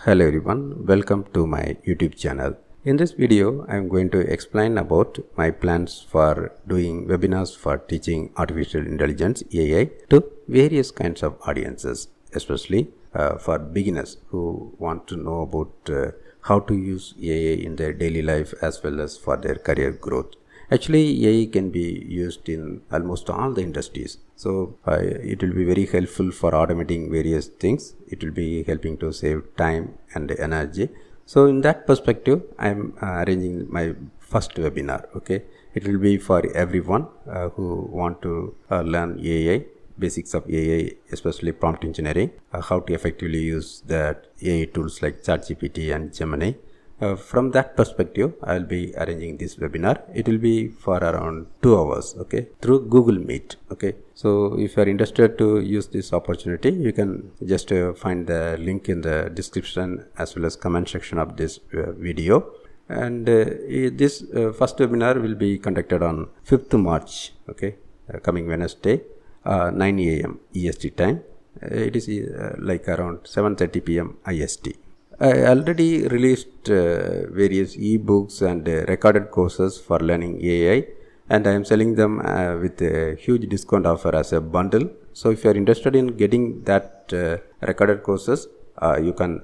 Hello everyone, welcome to my YouTube channel. In this video, I am going to explain about my plans for doing webinars for teaching artificial intelligence AI to various kinds of audiences, especially for beginners who want to know about how to use AI in their daily life as well as for their career growth. Actually, AI can be used in almost all the industries. So, it will be very helpful for automating various things. It will be helping to save time and energy. So, in that perspective, I am arranging my first webinar. Okay, it will be for everyone who want to learn AI, basics of AI, especially prompt engineering, how to effectively use that AI tools like ChatGPT and Gemini. From that perspective, I will be arranging this webinar. It will be for around 2 hours, okay, through Google Meet, okay. So, if you are interested to use this opportunity, you can just find the link in the description as well as comment section of this video. And this first webinar will be conducted on 5th March, okay, coming Wednesday, 9 a.m. EST time. It is like around 7:30 p.m. IST. I already released various ebooks and recorded courses for learning AI, and I am selling them with a huge discount offer as a bundle. So if you are interested in getting that recorded courses, you can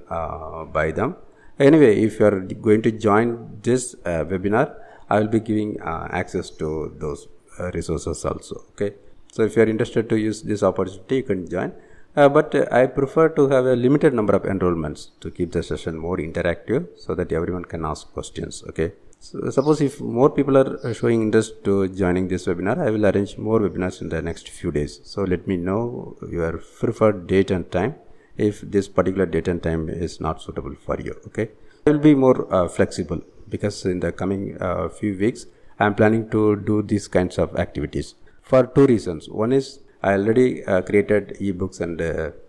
buy them. Anyway, if you are going to join this webinar, I will be giving access to those resources also. Okay. So if you are interested to use this opportunity, you can join. But I prefer to have a limited number of enrollments to keep the session more interactive so that everyone can ask questions. Okay. So suppose if more people are showing interest to joining this webinar, I will arrange more webinars in the next few days. So let me know your preferred date and time if this particular date and time is not suitable for you. Okay. I will be more flexible because in the coming few weeks, I am planning to do these kinds of activities for two reasons. One is I already created ebooks and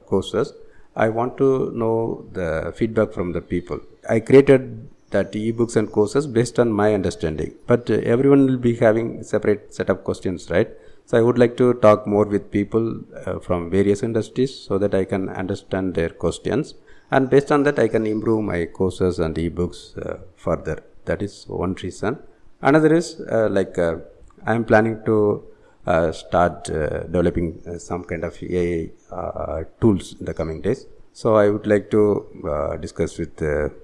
courses. I want to know the feedback from the people. I created that ebooks and courses based on my understanding, but everyone will be having separate set of questions, right? So I would like to talk more with people from various industries so that I can understand their questions, and based on that I can improve my courses and ebooks further. That is one reason. Another is I am planning to start developing some kind of AI tools in the coming days. So I would like to discuss with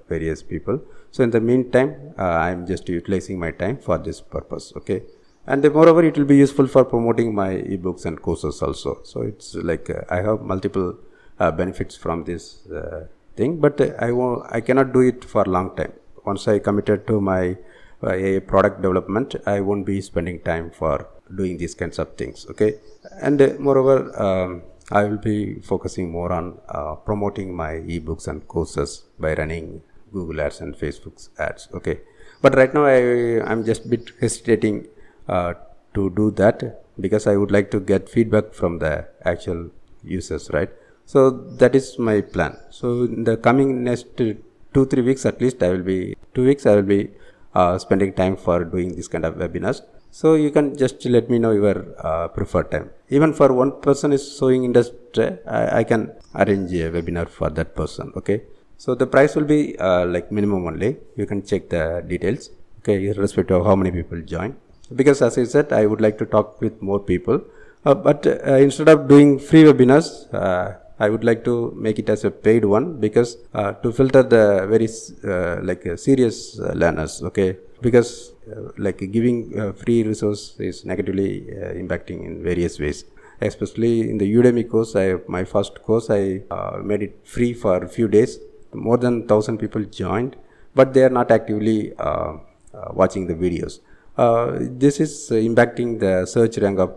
various people. So in the meantime, I am just utilizing my time for this purpose. Okay, and moreover, it will be useful for promoting my ebooks and courses also. So it's like I have multiple benefits from this thing, but I cannot do it for a long time. Once I committed to my a product development, I won't be spending time for doing these kinds of things. Okay, and moreover, I will be focusing more on promoting my ebooks and courses by running Google ads and Facebook ads. Okay, but right now I'm just a bit hesitating to do that because I would like to get feedback from the actual users, right? So that is my plan. So in the coming next 2-3 weeks at least, I will be spending time for doing this kind of webinars. So you can just let me know your preferred time. Even for one person is showing interest, I can arrange a webinar for that person. Okay. So the price will be like minimum only. You can check the details. Okay, irrespective of how many people join. Because as I said, I would like to talk with more people. But instead of doing free webinars, I would like to make it as a paid one because to filter the very serious learners. Okay, because giving free resource is negatively impacting in various ways. Especially in the Udemy course, my first course I made it free for a few days. More than 1,000 people joined, but they are not actively watching the videos. This is impacting the search rank of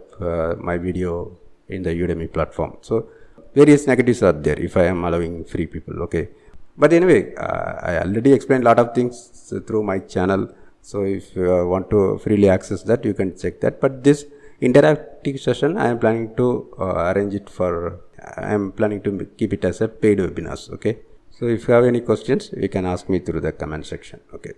my video in the Udemy platform. So various negatives are there if I am allowing free people. Okay, but anyway, I already explained a lot of things through my channel. So if you want to freely access that, you can check that. But this interactive session, I am planning to arrange it for. I am planning to keep it as a paid webinars. Okay. So if you have any questions, you can ask me through the comment section. Okay.